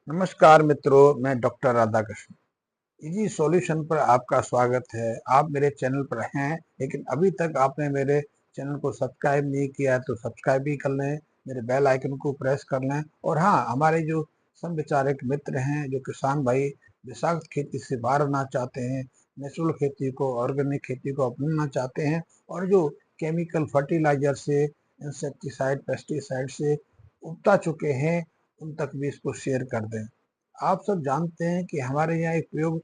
नमस्कार मित्रों, मैं डॉक्टर राधाकृष्ण। इजी सॉल्यूशन पर आपका स्वागत है। आप मेरे चैनल पर हैं, लेकिन अभी तक आपने मेरे चैनल को सब्सक्राइब नहीं किया है तो सब्सक्राइब भी कर लें, मेरे बेल आइकन को प्रेस कर लें। और हाँ, हमारे जो समविचारक मित्र हैं, जो किसान भाई विषाक्त खेती से बाहर आना चाहते हैं, नेचुरल खेती को, ऑर्गेनिक खेती को अपनाना चाहते हैं और जो केमिकल फर्टिलाइजर से, इंसेक्टिसाइड, पेस्टिसाइड से उबता चुके हैं, उन तक भी इसको शेयर कर दें। आप सब जानते हैं कि हमारे यहाँ एक प्रयोग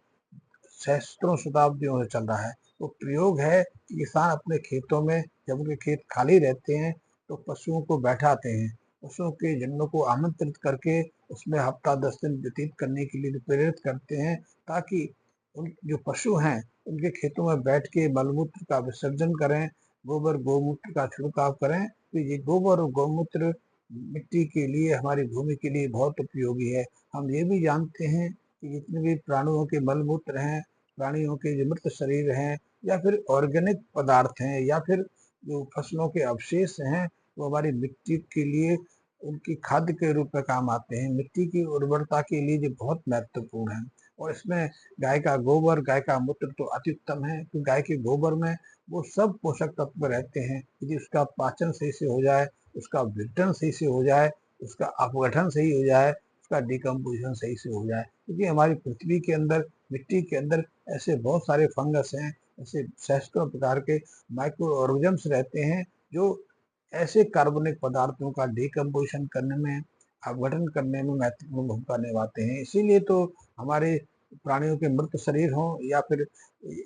सहस्त्रों शताब्दियों से चल रहा है। वो प्रयोग है कि किसान अपने खेतों में, जब उनके खेत खाली रहते हैं, तो पशुओं को बैठाते हैं। पशुओं के झुंड को आमंत्रित करके उसमें हफ्ता 10 दिन व्यतीत करने के लिए प्रेरित करते हैं, ताकि उन जो पशु हैं उनके खेतों में बैठ के मलमूत्र का विसर्जन करें, गोबर गौमूत्र का छिड़काव करें। तो ये गोबर और गौमूत्र मिट्टी के लिए, हमारी भूमि के लिए बहुत उपयोगी है। हम ये भी जानते हैं कि जितने भी प्राणियों के मलमूत्र हैं, प्राणियों के जो मृत शरीर हैं, या फिर ऑर्गेनिक पदार्थ हैं, या फिर जो फसलों के अवशेष हैं, वो हमारी मिट्टी के लिए उनकी खाद्य के रूप में काम आते हैं। मिट्टी की उर्वरता के लिए ये बहुत महत्वपूर्ण है। और इसमें गाय का गोबर, गाय का मूत्र तो अति उत्तम है, क्योंकि गाय के गोबर में वो सब पोषक तत्व रहते हैं। यदि उसका पाचन सही से हो जाए, उसका विघटन सही से हो जाए, उसका अपघटन सही हो जाए, उसका डिकम्पोजिशन सही से हो जाए। क्योंकि हमारी पृथ्वी के अंदर, मिट्टी के अंदर ऐसे बहुत सारे फंगस हैं, ऐसे सैकड़ों प्रकार के माइक्रो ऑर्गेनिम्स रहते हैं, जो ऐसे कार्बनिक पदार्थों का डिकम्पोजिशन करने में, अपघटन करने में महत्वपूर्ण भूमिका निभाते हैं। इसीलिए तो हमारे प्राणियों के मृत शरीर हों, या फिर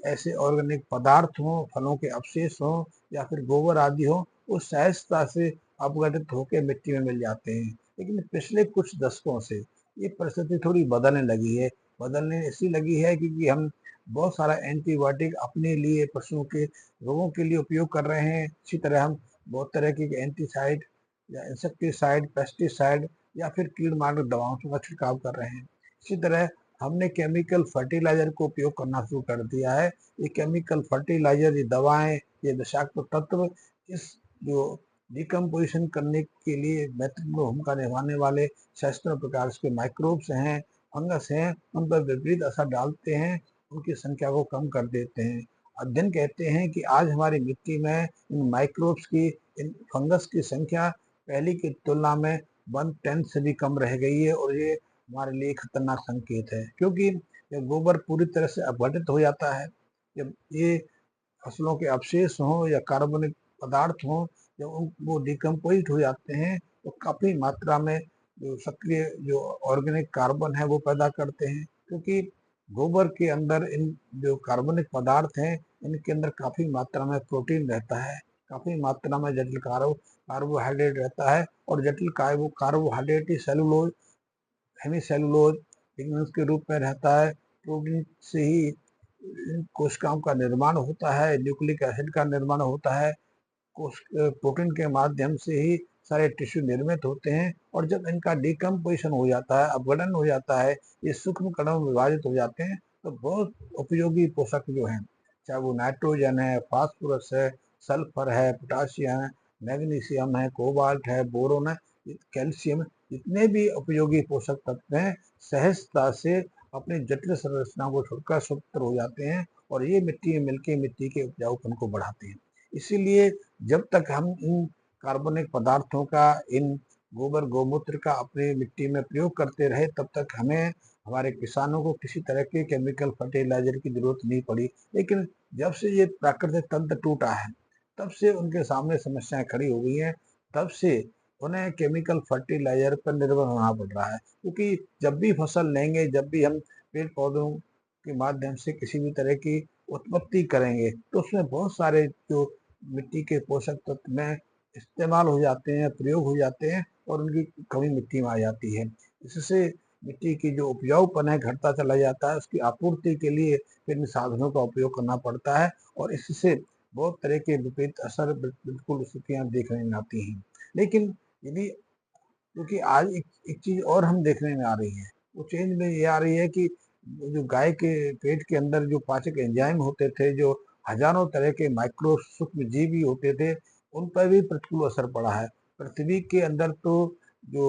ऐसे ऑर्गेनिक पदार्थ हों, फलों के अवशेष हों, या फिर गोबर आदि हो, वो सहजता से अपघटित होकर मिट्टी में मिल जाते हैं। लेकिन पिछले कुछ दशकों से ये परिस्थिति थोड़ी बदलने लगी है। बदलने ऐसी लगी है क्योंकि हम बहुत सारा एंटीबायोटिक अपने लिए, पशुओं के रोगों के लिए उपयोग कर रहे हैं। इसी तरह हम बहुत तरह की एंटीसाइड या इंसेक्टिसाइड, पेस्टिसाइड, या फिर कीड़मार दवाओं का छिड़काव कर रहे हैं। इसी तरह हमने केमिकल फर्टिलाइजर को उपयोग करना शुरू कर दिया है। ये केमिकल फर्टिलाइजर, ये दवाएं, ये विषाक्त तत्व, इस जो डिकम्पोजिशन करने के लिए महत्वपूर्ण भूमिका निभाने वाले सैकड़ों प्रकार के माइक्रोब्स हैं, फंगस हैं, उन पर विपरीत असर डालते हैं, उनकी संख्या को कम कर देते हैं। अध्ययन कहते हैं कि आज हमारी मिट्टी में इन माइक्रोब्स की, इन फंगस की संख्या पहले की तुलना में 1/10 से भी कम रह गई है। और ये हमारे लिए खतरनाक संकेत है, क्योंकि जब गोबर पूरी तरह से अपघटित हो जाता है, जब ये फसलों के अवशेष हों या कार्बनिक पदार्थ हों, जब वो डिकम्पोज हो जाते हैं, तो काफ़ी मात्रा में जो सक्रिय जो ऑर्गेनिक कार्बन है वो पैदा करते हैं। क्योंकि गोबर के अंदर इन जो कार्बनिक पदार्थ हैं, इनके अंदर काफ़ी मात्रा में प्रोटीन रहता है, काफ़ी मात्रा में जटिल कार्बोहाइड्रेट रहता है। और जटिल कार्बोहाइड्रेट ही सेलुलोज, हेमी सेलुलोज लिग्नन्स के रूप में रहता है। प्रोटीन से ही कोशिकाओं का निर्माण होता है, न्यूक्लिक एसिड का निर्माण होता है। प्रोटीन के माध्यम से ही सारे टिश्यू निर्मित होते हैं। और जब इनका डिकम्पोजिशन हो जाता है, अपघटन हो जाता है, ये सूक्ष्म कणों में विभाजित हो जाते हैं, तो बहुत उपयोगी पोषक जो हैं, चाहे वो नाइट्रोजन है, फास्फोरस है, सल्फर है, पोटाशियम है, मैग्नीशियम है, कोबाल्ट है, बोरोन है, कैल्शियम, जितने भी उपयोगी पोषक तत्व हैं, सहजता से अपनी जटिल संरचना को छोड़कर स्वतंत्र हो जाते हैं, और ये मिट्टी में मिलकर मिट्टी के उपजाऊपन को बढ़ाते हैं। इसीलिए जब तक हम इन कार्बनिक पदार्थों का, इन गोबर गौमूत्र का अपने मिट्टी में प्रयोग करते रहे, तब तक हमें, हमारे किसानों को किसी तरह के केमिकल फर्टिलाइजर की जरूरत नहीं पड़ी। लेकिन जब से ये प्राकृतिक तंत्र टूटा है, तब से उनके सामने समस्याएं खड़ी हो गई हैं। तब से उन्हें केमिकल फर्टिलाइजर पर निर्भर होना पड़ रहा है। क्योंकि जब भी फसल लेंगे, जब भी हम पेड़ पौधों के माध्यम से किसी भी तरह की उत्पत्ति करेंगे, तो उसमें बहुत सारे जो मिट्टी के पोषक तत्व में इस्तेमाल हो जाते हैं, प्रयोग हो जाते हैं, और उनकी कमी मिट्टी में आ जाती है। इससे मिट्टी की जो उपजाऊपन है घटता चला जाता है। उसकी आपूर्ति के लिए फिर इन साधनों का उपयोग करना पड़ता है, और इससे बहुत तरह के विपरीत असर, बिल्कुल स्थितियां देखने में आती हैं। लेकिन यदि, क्योंकि आज एक चीज और हम देखने में आ रही है, वो चेंज में ये आ रही है कि जो गाय के पेट के अंदर जो पाचक एंजाइम होते थे, जो हजारों तरह के माइक्रो सूक्ष्म जीव होते थे, उन पर भी प्रतिकूल असर पड़ा है। पृथ्वी के अंदर तो जो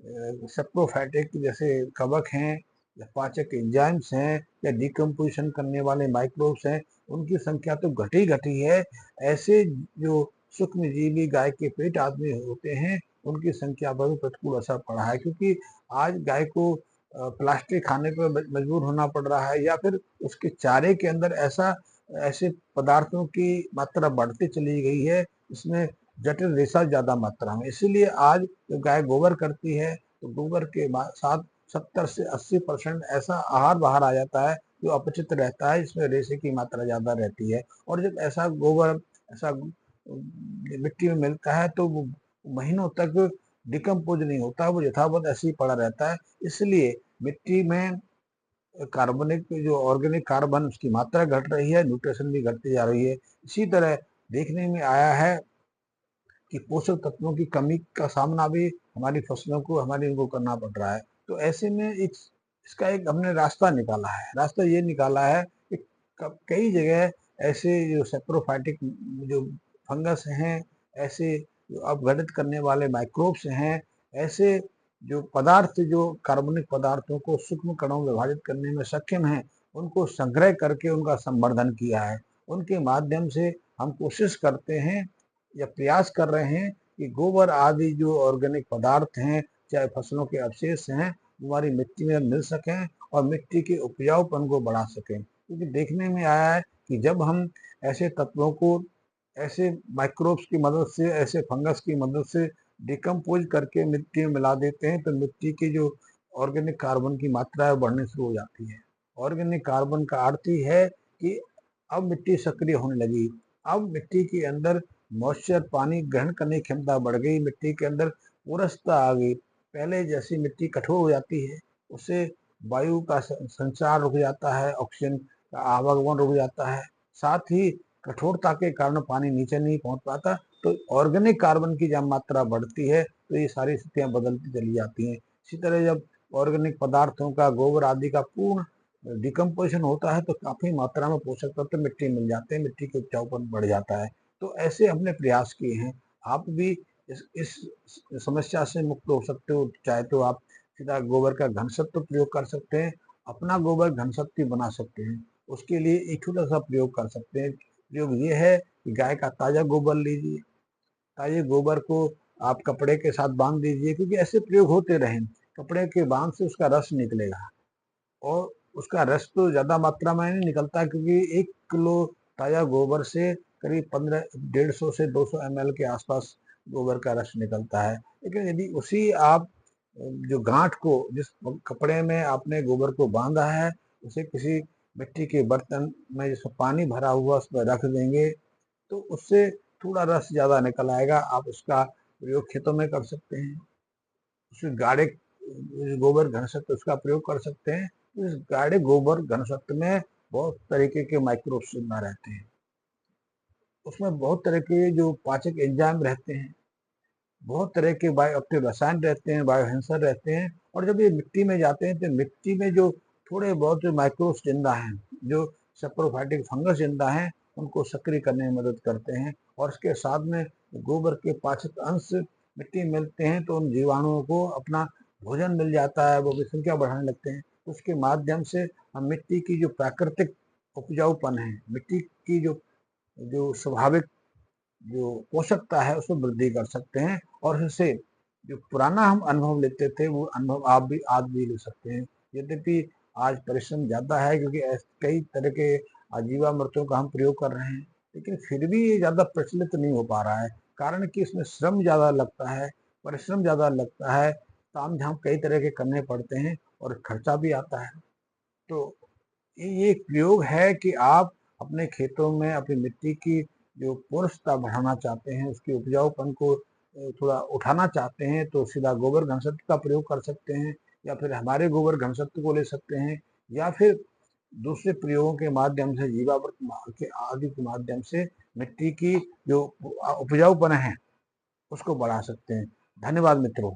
सेप्रोफाइटिक जैसे कवक हैं या पाचक एंजाइम्स हैं या डिकम्पोजिशन करने वाले माइक्रोब्स हैं, उनकी संख्या तो घटी घटी है। ऐसे जो सूक्ष्म जीवी गाय के पेट आदमी होते हैं, उनकी संख्या पर भी प्रतिकूल असर पड़ा है, क्योंकि आज गाय को प्लास्टिक खाने पर मजबूर होना पड़ रहा है, या फिर उसके चारे के अंदर ऐसे पदार्थों की मात्रा बढ़ती चली गई है, इसमें जटिल रेशा ज्यादा मात्रा में। इसीलिए आज जो गाय गोबर करती है, तो गोबर के साथ 70 से 80% ऐसा आहार बाहर आ जाता है जो अपचित रहता है, इसमें रेशे की मात्रा ज्यादा रहती है। और जब ऐसा गोबर ऐसा मिट्टी में मिलता है तो वो महीनों तक डिकम्पोज नहीं होता, वो यथावत ऐसे ही पड़ा रहता है। इसलिए मिट्टी में कार्बनिक जो ऑर्गेनिक कार्बन उसकी मात्रा घट रही है, न्यूट्रिशन भी घटती जा रही है। इसी तरह देखने में आया है कि पोषक तत्वों की कमी का सामना भी हमारी फसलों को हमारी इनको करना पड़ रहा है। तो ऐसे में इसका एक हमने रास्ता निकाला है। रास्ता ये निकाला है कि कई जगह ऐसे जो सेप्रोफाइटिक जो फंगस हैं, ऐसे जो अपघटित करने वाले माइक्रोब्स हैं, ऐसे जो पदार्थ जो कार्बनिक पदार्थों को सूक्ष्म कणों में विभाजित करने में सक्षम हैं, उनको संग्रह करके उनका संवर्धन किया है। उनके माध्यम से हम कोशिश करते हैं या प्रयास कर रहे हैं कि गोबर आदि जो ऑर्गेनिक पदार्थ हैं, चाहे फसलों के अवशेष हैं, हमारी मिट्टी में मिल सकें और मिट्टी के उपजाऊपन को बढ़ा सकें। क्योंकि देखने में आया है कि जब हम ऐसे तत्वों को ऐसे माइक्रोब्स की मदद से, ऐसे फंगस की मदद से डिकम्पोज करके मिट्टी में मिला देते हैं, तो मिट्टी की जो ऑर्गेनिक कार्बन की मात्रा है बढ़ने शुरू हो जाती है। ऑर्गेनिक कार्बन का अर्थ ही है कि अब मिट्टी सक्रिय होने लगी, अब मिट्टी के अंदर मॉइस्चर पानी ग्रहण करने की क्षमता बढ़ गई, मिट्टी के अंदर पोरसता आ गई। पहले जैसी मिट्टी कठोर हो जाती है, उससे वायु का संचार रुक जाता है, ऑक्सीजन का आवागमन रुक जाता है, साथ ही कठोरता के कारण पानी नीचे नहीं पहुंच पाता। तो ऑर्गेनिक कार्बन की जब मात्रा बढ़ती है तो ये सारी स्थितियां बदलती चली जाती हैं। इसी तरह जब ऑर्गेनिक पदार्थों का, गोबर आदि का पूर्ण डिकम्पोजिशन होता है तो काफी मात्रा में पोषक तत्व मिट्टी मिल जाते हैं, मिट्टी के उपजाऊपन बढ़ जाता है। तो ऐसे हमने प्रयास किए हैं। आप भी इस समस्या से मुक्त हो सकते हो। चाहे तो आप सीधा गोबर का घनसत्व प्रयोग कर सकते हैं, अपना गोबर घनसत्व बना सकते हैं। उसके लिए एक छोटा सा प्रयोग कर सकते हैं। प्रयोग ये है कि गाय का ताजा गोबर लीजिए, ताजे गोबर को आप कपड़े के साथ बांध दीजिए, क्योंकि ऐसे प्रयोग होते रहे। कपड़े के बांध से उसका रस निकलेगा, और उसका रस तो ज्यादा मात्रा में नहीं निकलता, क्योंकि 1 किलो ताजा गोबर से करीब 150 से 200 ml के आसपास गोबर का रस निकलता है। लेकिन यदि उसी आप जो गांठ को, जिस कपड़े में आपने गोबर को बांधा है, उसे किसी मिट्टी के बर्तन में जिसमें पानी भरा हुआ उसमें रख देंगे, तो उससे थोड़ा रस ज्यादा निकल आएगा। आप उसका प्रयोग खेतों में कर सकते हैं। उसमें गाढ़े गोबर घनसत्व उसका प्रयोग कर सकते हैं। इस गाढ़े गोबर घनसत्व में बहुत तरीके के माइक्रोब्स जिंदा रहते हैं, उसमें बहुत तरह के जो पाचक एंजाइम रहते हैं, बहुत तरह के बायोएक्टिव रसायन रहते हैं, बायोसेंसर रहते हैं। और जब ये मिट्टी में जाते हैं तो मिट्टी में जो थोड़े बहुत जो माइक्रोब्स जिंदा हैं, जो सेप्रोफाइटिक फंगस जिंदा हैं, उनको सक्रिय करने में मदद करते हैं। और इसके साथ में गोबर के पाचक अंश मिट्टी में मिलते हैं, तो उन जीवाणुओं को अपना भोजन मिल जाता है, वो भी संख्या बढ़ाने लगते हैं। उसके माध्यम से हम मिट्टी की जो प्राकृतिक उपजाऊपन है, मिट्टी की जो जो स्वाभाविक जो पोषकता है, उसमें वृद्धि कर सकते हैं। और इससे जो पुराना हम अनुभव लेते थे, वो अनुभव आप भी आज भी ले सकते हैं। यद्यपि आज परिश्रम ज्यादा है, क्योंकि कई तरह के जीवामृतों का हम प्रयोग कर रहे हैं, लेकिन फिर भी ये ज्यादा प्रचलित नहीं हो पा रहा है। कारण कि इसमें श्रम ज्यादा लगता है, परिश्रम ज्यादा लगता है, ताम झाम कई तरह के करने पड़ते हैं और खर्चा भी आता है। तो ये एक प्रयोग है कि आप अपने खेतों में अपनी मिट्टी की जो पोरसता बढ़ाना चाहते हैं, उसके उपजाऊपन को थोड़ा उठाना चाहते हैं, तो सीधा गोबर घनसत्व का प्रयोग कर सकते हैं, या फिर हमारे गोबर घनसत्व को ले सकते हैं, या फिर दूसरे प्रयोगों के माध्यम से, जीवामृत के आदि के माध्यम से मिट्टी की जो उपजाऊपन है उसको बढ़ा सकते हैं। धन्यवाद मित्रों।